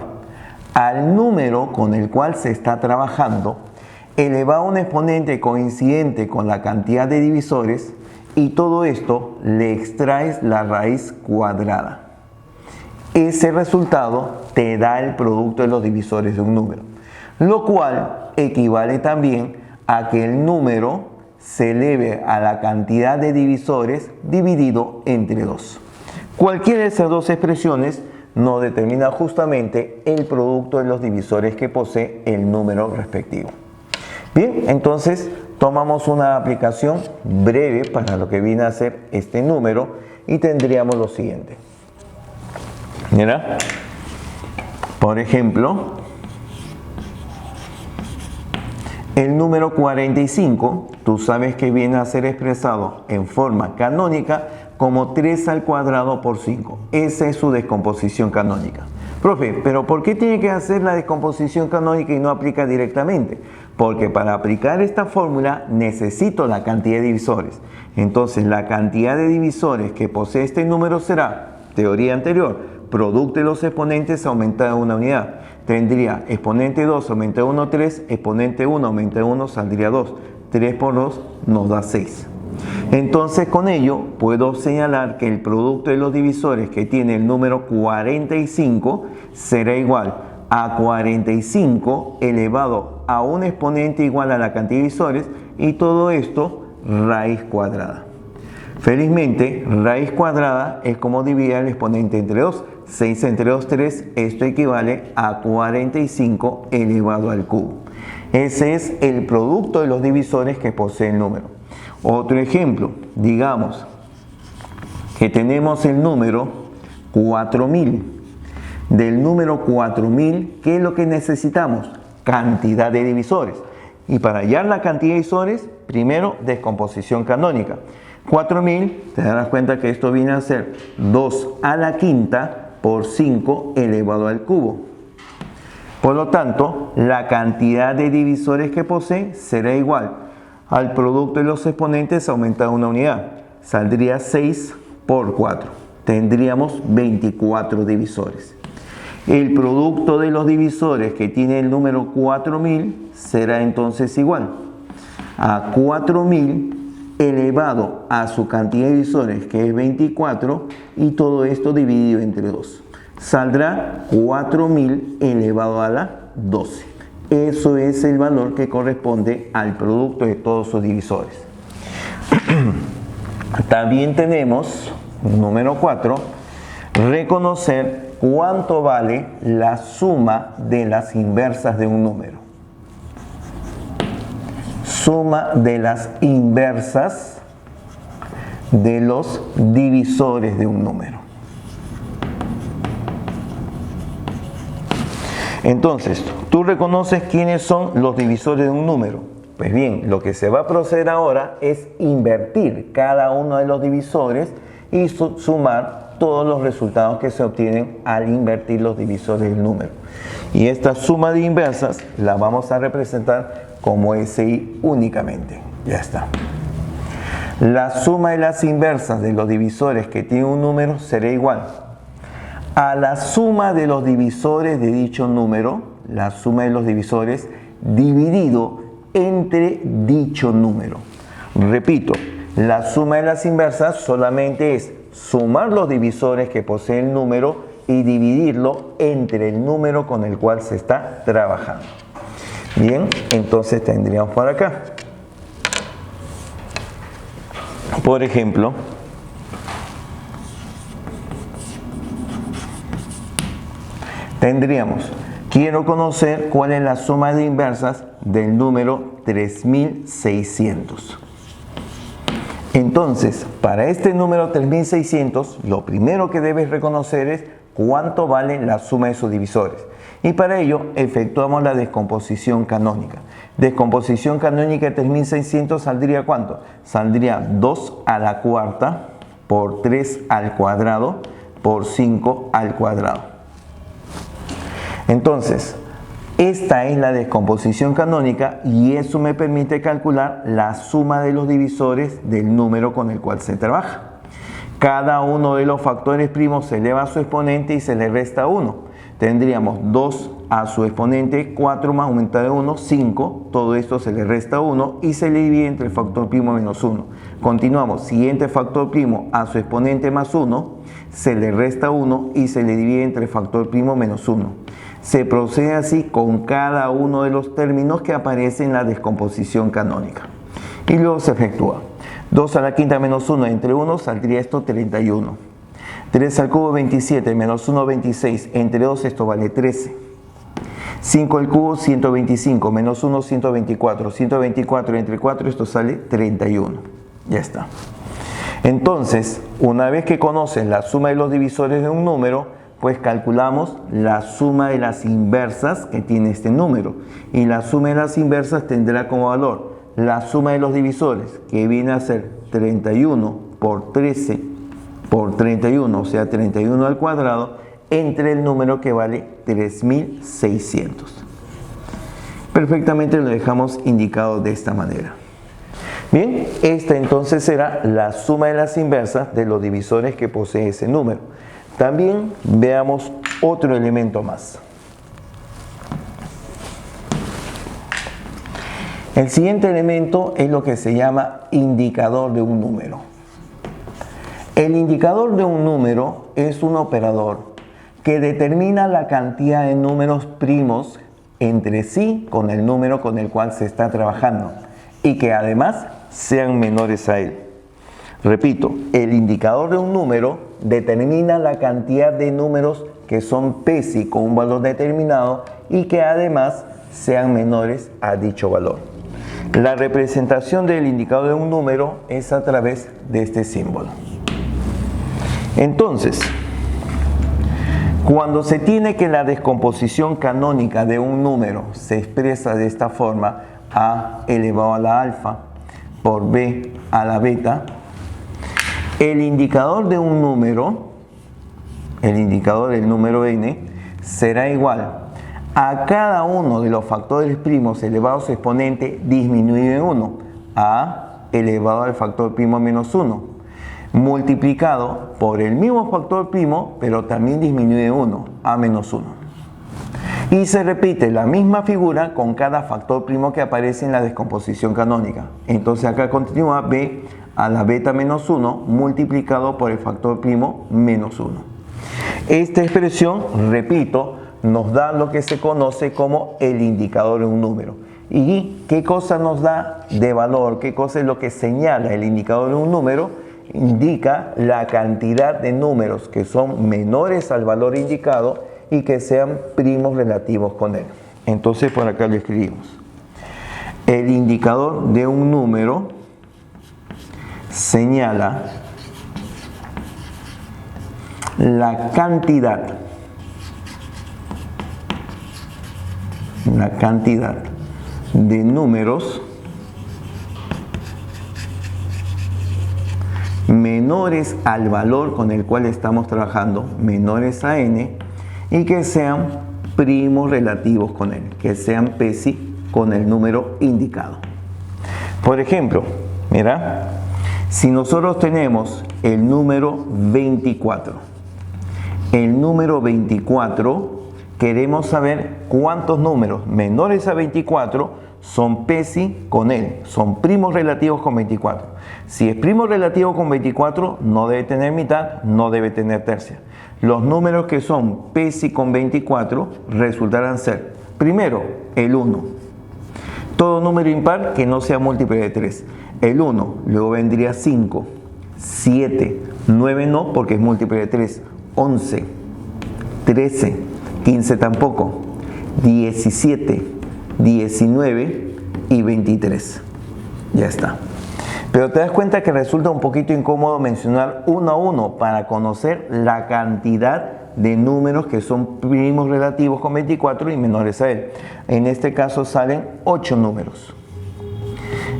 al número con el cual se está trabajando elevado a un exponente coincidente con la cantidad de divisores y todo esto le extraes la raíz cuadrada. Ese resultado te da el producto de los divisores de un número, lo cual equivale también a que el número se eleve a la cantidad de divisores dividido entre 2. Cualquiera de esas dos expresiones nos determina justamente el producto de los divisores que posee el número respectivo. Bien, entonces tomamos una aplicación breve para lo que viene a ser este número y tendríamos lo siguiente. Mira, por ejemplo, el número 45, tú sabes que viene a ser expresado en forma canónica como 3 al cuadrado por 5. Esa es su descomposición canónica. Profe, ¿pero por qué tiene que hacer la descomposición canónica y no aplica directamente? Porque para aplicar esta fórmula necesito la cantidad de divisores. Entonces la cantidad de divisores que posee este número será, teoría anterior, producto de los exponentes aumentado una unidad. Tendría exponente 2 aumenta 1, 3, exponente 1 aumenta 1 saldría 2. 3 por 2 nos da 6. Entonces con ello puedo señalar que el producto de los divisores que tiene el número 45 será igual a 45 elevado a un exponente igual a la cantidad de divisores, y todo esto raíz cuadrada. Felizmente, raíz cuadrada es como dividir el exponente entre 2. 6 entre 2, 3. Esto equivale a 45 elevado al cubo. Ese es el producto de los divisores que posee el número. Otro ejemplo, digamos que tenemos el número 4000. Del número 4000, ¿qué es lo que necesitamos? Cantidad de divisores. Y para hallar la cantidad de divisores, primero descomposición canónica. 4000, te darás cuenta que esto viene a ser 2 a la quinta por 5 elevado al cubo. Por lo tanto, la cantidad de divisores que posee será igual al producto de los exponentes aumentado una unidad. Saldría 6 por 4. Tendríamos 24 divisores. El producto de los divisores que tiene el número 4000 será entonces igual a 4000 elevado a su cantidad de divisores, que es 24, y todo esto dividido entre 2. Saldrá 4000 elevado a la 12. Eso es el valor que corresponde al producto de todos sus divisores. También tenemos, número 4, reconocer cuánto vale la suma de las inversas de un número. Suma de las inversas de los divisores de un número. Entonces, tú reconoces quiénes son los divisores de un número. Pues bien, lo que se va a proceder ahora es invertir cada uno de los divisores y sumar todos los resultados que se obtienen al invertir los divisores del número. Y esta suma de inversas la vamos a representar como SI únicamente. Ya está. La suma de las inversas de los divisores que tiene un número será igual a la suma de los divisores de dicho número, la suma de los divisores dividido entre dicho número. Repito, la suma de las inversas solamente es sumar los divisores que posee el número y dividirlo entre el número con el cual se está trabajando. Bien, entonces tendríamos por acá, por ejemplo, tendríamos, quiero conocer cuál es la suma de inversas del número 3600. Entonces, para este número 3600, lo primero que debes reconocer es cuánto vale la suma de sus divisores. Y para ello, efectuamos la descomposición canónica. Descomposición canónica de 3600 saldría ¿cuánto? Saldría 2 a la cuarta por 3 al cuadrado por 5 al cuadrado. Entonces, esta es la descomposición canónica y eso me permite calcular la suma de los divisores del número con el cual se trabaja. Cada uno de los factores primos se eleva a su exponente y se le resta 1. Tendríamos 2 a su exponente, 4 más aumentado de 1, 5. Todo esto se le resta 1 y se le divide entre el factor primo menos 1. Continuamos, siguiente factor primo a su exponente más 1, se le resta 1 y se le divide entre el factor primo menos 1. Se procede así con cada uno de los términos que aparecen en la descomposición canónica. Y luego se efectúa. 2 a la quinta menos 1 entre 1 saldría esto 31. 3 al cubo 27 menos 1 26 entre 2 esto vale 13. 5 al cubo 125 menos 1 124. 124 entre 4 esto sale 31. Ya está. Entonces, una vez que conoces la suma de los divisores de un número, pues calculamos la suma de las inversas que tiene este número. Y la suma de las inversas tendrá como valor la suma de los divisores, que viene a ser 31 por 13 por 31, o sea 31 al cuadrado, entre el número que vale 3600. Perfectamente lo dejamos indicado de esta manera. Bien, esta entonces será la suma de las inversas de los divisores que posee ese número. También veamos otro elemento más. El siguiente elemento es lo que se llama indicador de un número. El indicador de un número es un operador que determina la cantidad de números primos entre sí con el número con el cual se está trabajando y que además sean menores a él. Repito, el indicador de un número determina la cantidad de números que son PESI con un valor determinado y que además sean menores a dicho valor. La representación del indicador de un número es a través de este símbolo. Entonces, cuando se tiene que la descomposición canónica de un número se expresa de esta forma, a elevado a la alfa por b a la beta, el indicador de un número, el indicador del número n, será igual a cada uno de los factores primos elevados a exponente disminuido en 1, a elevado al factor primo menos 1, multiplicado por el mismo factor primo, pero también disminuido en 1, a menos 1. Y se repite la misma figura con cada factor primo que aparece en la descomposición canónica. Entonces acá continúa b a la beta menos 1 multiplicado por el factor primo menos 1. Esta expresión, repito, nos da lo que se conoce como el indicador de un número. ¿Y qué cosa nos da de valor? ¿Qué cosa es lo que señala el indicador de un número? Indica la cantidad de números que son menores al valor indicado y que sean primos relativos con él. Entonces por acá lo escribimos. El indicador de un número señala la cantidad de números menores al valor con el cual estamos trabajando, menores a n, y que sean primos relativos con él, que sean PESI con el número indicado. Por ejemplo, mira, si nosotros tenemos el número 24, queremos saber cuántos números menores a 24 son PESI con él, son primos relativos con 24. Si es primo relativo con 24, no debe tener mitad, no debe tener tercia. Los números que son PESI con 24 resultarán ser, primero, el 1. Todo número impar que no sea múltiple de 3. El 1, luego vendría 5, 7, 9 no porque es múltiple de 3, 11, 13, 15 tampoco, 17, 19 y 23. Ya está. Pero te das cuenta que resulta un poquito incómodo mencionar uno a uno para conocer la cantidad de números que son primos relativos con 24 y menores a él. En este caso salen 8 números.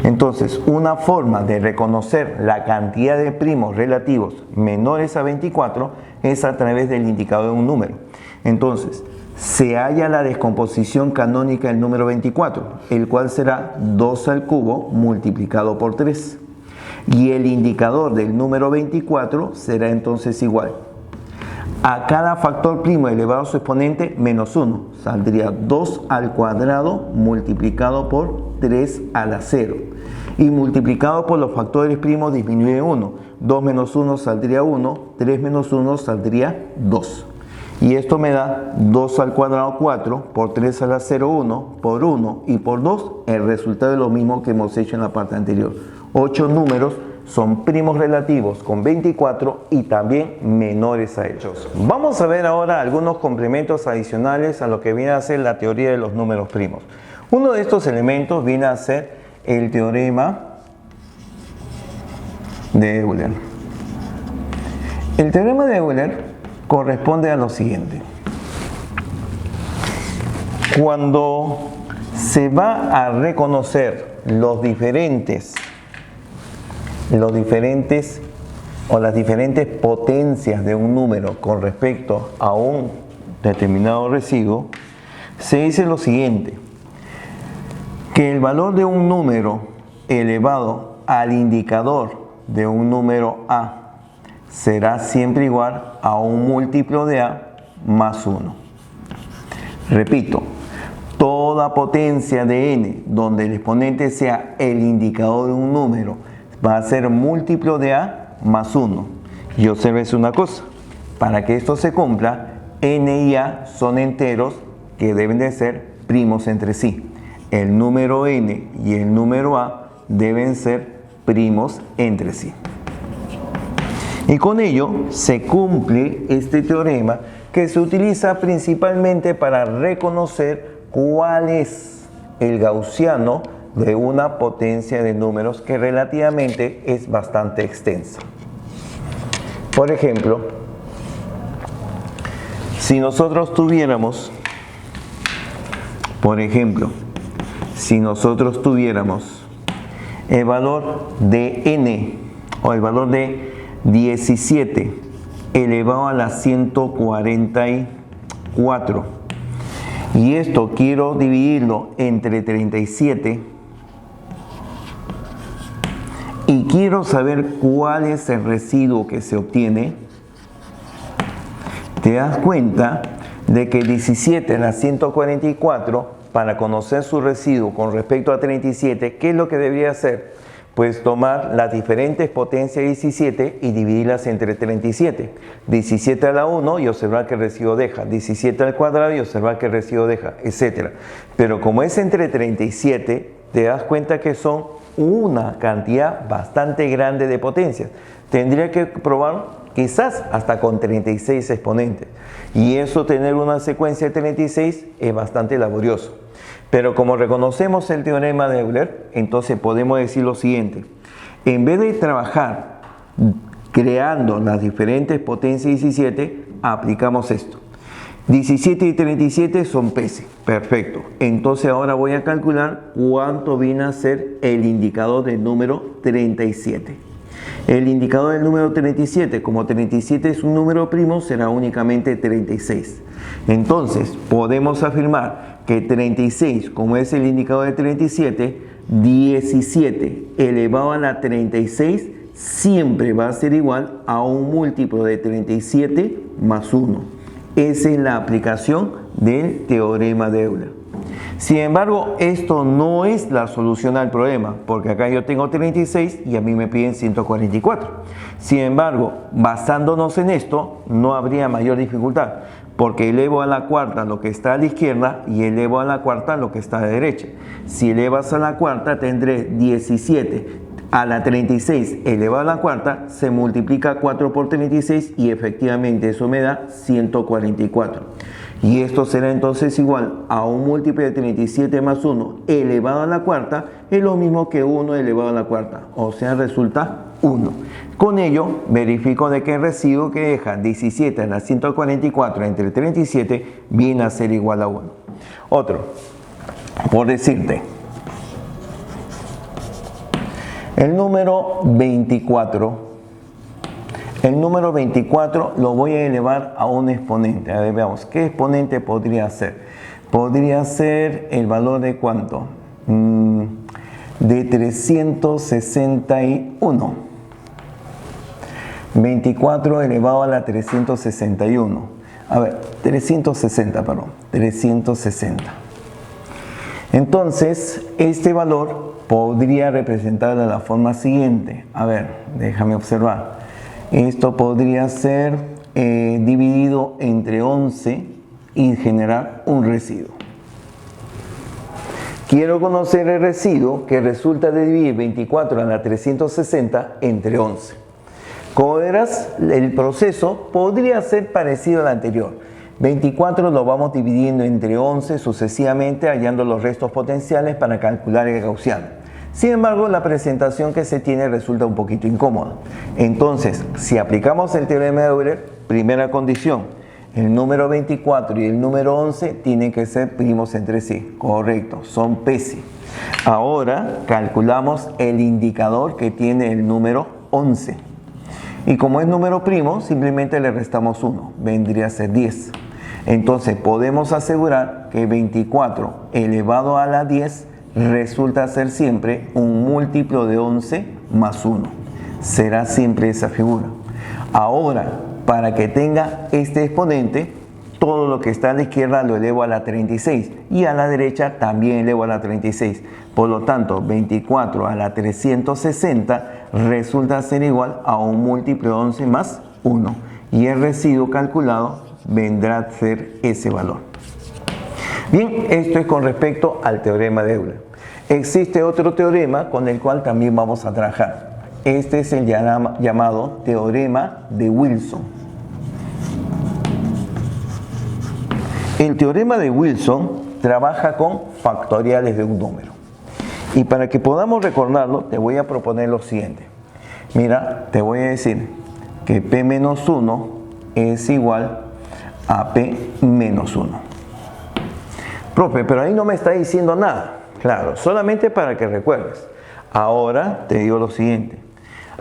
Entonces, una forma de reconocer la cantidad de primos relativos menores a 24 es a través del indicador de un número. Entonces, se halla la descomposición canónica del número 24, el cual será 2 al cubo multiplicado por 3. Y el indicador del número 24 será entonces igual a cada factor primo elevado a su exponente menos 1. Saldría 2 al cuadrado multiplicado por 3 a la 0. Y multiplicado por los factores primos disminuye 1. 2 menos 1 saldría 1, 3 menos 1 saldría 2. Y esto me da 2 al cuadrado 4, por 3 a la 0, 1, por 1 y por 2, el resultado es lo mismo que hemos hecho en la parte anterior. 8 números son primos relativos con 24 y también menores a ellos. Vamos a ver ahora algunos complementos adicionales a lo que viene a ser la teoría de los números primos. Uno de estos elementos viene a ser el teorema de Euler. El teorema de Euler corresponde a lo siguiente. Cuando se va a reconocer las diferentes potencias de un número con respecto a un determinado residuo, se dice lo siguiente, que el valor de un número elevado al indicador de un número A será siempre igual a un múltiplo de A más 1. Repito, toda potencia de n, donde el exponente sea el indicador de un número, va a ser múltiplo de a más 1. Y obsérvese una cosa, para que esto se cumpla, n y a son enteros que deben de ser primos entre sí. El número n y el número a deben ser primos entre sí. Y con ello se cumple este teorema que se utiliza principalmente para reconocer cuál es el gaussiano de una potencia de números que relativamente es bastante extensa. Por ejemplo, si nosotros tuviéramos, el valor de n o el valor de 17 elevado a la 144 y esto quiero dividirlo entre 37 y quiero saber cuál es el residuo que se obtiene, te das cuenta de que 17 a la 144, para conocer su residuo con respecto a 37, ¿qué es lo que debería hacer? Pues tomar las diferentes potencias de 17 y dividirlas entre 37. 17 a la 1 y observar que el residuo deja. 17 al cuadrado y observar que el residuo deja, etc. Pero como es entre 37, te das cuenta que son una cantidad bastante grande de potencias. Tendría que probar quizás hasta con 36 exponentes. Y eso, tener una secuencia de 36, es bastante laborioso. Pero como reconocemos el teorema de Euler, entonces podemos decir lo siguiente. En vez de trabajar creando las diferentes potencias 17, aplicamos esto. 17 y 37 son PC. Perfecto. Entonces ahora voy a calcular cuánto viene a ser el indicador del número 37. El indicador del número 37, como 37 es un número primo, será únicamente 36. Entonces, podemos afirmar que 36, como es el indicador de 37, 17 elevado a la 36 siempre va a ser igual a un múltiplo de 37 más 1. Esa es la aplicación del teorema de Euler. Sin embargo, esto no es la solución al problema, porque acá yo tengo 36 y a mí me piden 144. Sin embargo, basándonos en esto, no habría mayor dificultad, porque elevo a la cuarta lo que está a la izquierda y elevo a la cuarta lo que está a la derecha. Si elevas a la cuarta, tendré 17 a la 36 elevado a la cuarta, se multiplica 4 por 36 y efectivamente eso me da 144. Y esto será entonces igual a un múltiplo de 37 más 1 elevado a la cuarta, es lo mismo que 1 elevado a la cuarta, o sea, resulta 1. Con ello, verifico de que el residuo que deja 17 a la 144 entre 37 viene a ser igual a 1. Otro, por decirte, el número 24. El número 24 lo voy a elevar a un exponente. A ver, veamos, ¿qué exponente podría ser? Podría ser el valor de ¿cuánto? De 361. 24 elevado a la 361. A ver, 360. Entonces, este valor podría representar de la forma siguiente. A ver, déjame observar. Esto podría ser dividido entre 11 y generar un residuo. Quiero conocer el residuo que resulta de dividir 24 a la 360 entre 11. Como verás, el proceso podría ser parecido al anterior. 24 lo vamos dividiendo entre 11 sucesivamente, hallando los restos potenciales para calcular el gaussiano. Sin embargo, la presentación que se tiene resulta un poquito incómoda. Entonces, si aplicamos el teorema de Euler, primera condición, el número 24 y el número 11 tienen que ser primos entre sí. Correcto, son PC. Ahora calculamos el indicador que tiene el número 11. Y como es número primo, simplemente le restamos 1, vendría a ser 10. Entonces podemos asegurar que 24 elevado a la 10 resulta ser siempre un múltiplo de 11 más 1. Será siempre esa figura. Ahora, para que tenga este exponente, todo lo que está a la izquierda lo elevo a la 36 y a la derecha también elevo a la 36. Por lo tanto, 24 a la 360 resulta ser igual a un múltiplo de 11 más 1. Y el residuo calculado vendrá a ser ese valor. Bien, esto es con respecto al teorema de Euler. Existe otro teorema con el cual también vamos a trabajar. Este es el llamado teorema de Wilson. El teorema de Wilson trabaja con factoriales de un número. Y para que podamos recordarlo, te voy a proponer lo siguiente. Mira, te voy a decir que P menos 1 es igual a P menos 1. Profe, pero ahí no me está diciendo nada. Claro, solamente para que recuerdes. Ahora te digo lo siguiente.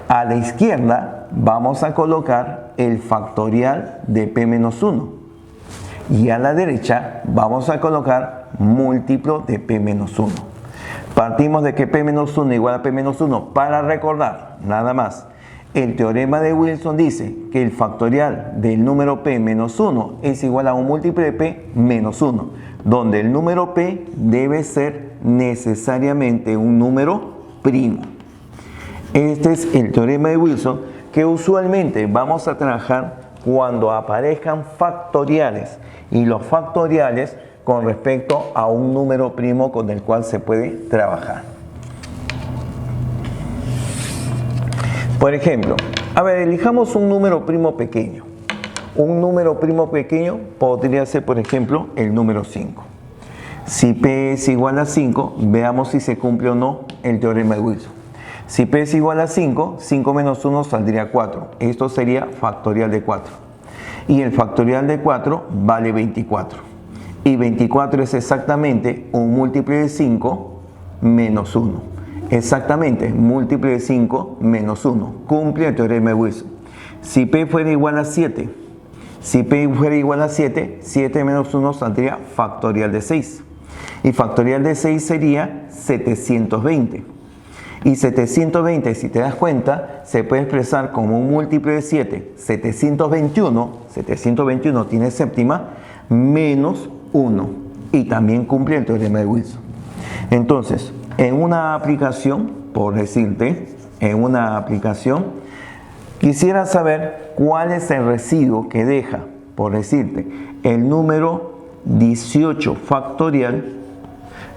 A la izquierda vamos a colocar el factorial de P menos 1. Y a la derecha vamos a colocar múltiplo de P menos 1. Partimos de que P menos 1 igual a P menos 1 para recordar, nada más. El teorema de Wilson dice que el factorial del número P menos 1 es igual a un múltiplo de P menos 1, donde el número P debe ser necesariamente un número primo. Este es el teorema de Wilson que usualmente vamos a trabajar cuando aparezcan factoriales, y los factoriales con respecto a un número primo con el cual se puede trabajar. Por ejemplo, a ver, elijamos un número primo pequeño. Un número primo pequeño podría ser, por ejemplo, el número 5. Si P es igual a 5, veamos si se cumple o no el teorema de Wilson. Si P es igual a 5, 5 menos 1 saldría 4. Esto sería factorial de 4. Y el factorial de 4 vale 24. Y 24 es exactamente un múltiplo de 5 menos 1. Exactamente, múltiplo de 5 menos 1. Cumple el teorema de Wilson. Si P fuera igual a 7, 7 menos 1 saldría factorial de 6. Y factorial de 6 sería 720. Y 720, si te das cuenta, se puede expresar como un múltiplo de 7. 721 tiene séptima, menos 1. Y también cumple el teorema de Wilson. Entonces, en una aplicación, por decirte, quisiera saber cuál es el residuo que deja, por decirte, el número 18 factorial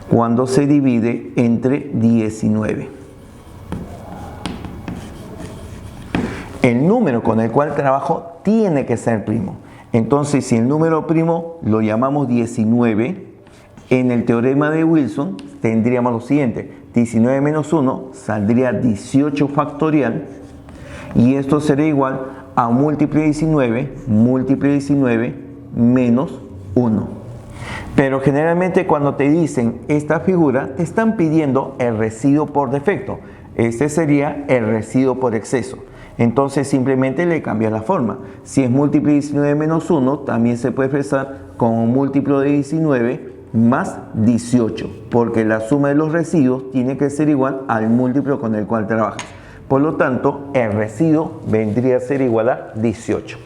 cuando se divide entre 19. El número con el cual trabajo tiene que ser primo. Entonces, si el número primo lo llamamos 19, en el teorema de Wilson tendríamos lo siguiente. 19 menos 1 saldría 18 factorial. Y esto será igual a múltiplo de 19 menos 1. Pero generalmente cuando te dicen esta figura, te están pidiendo el residuo por defecto. Este sería el residuo por exceso. Entonces simplemente le cambias la forma. Si es múltiplo de 19 menos 1, también se puede expresar como múltiplo de 19 más 18, porque la suma de los residuos tiene que ser igual al múltiplo con el cual trabajas. Por lo tanto, el residuo vendría a ser igual a 18.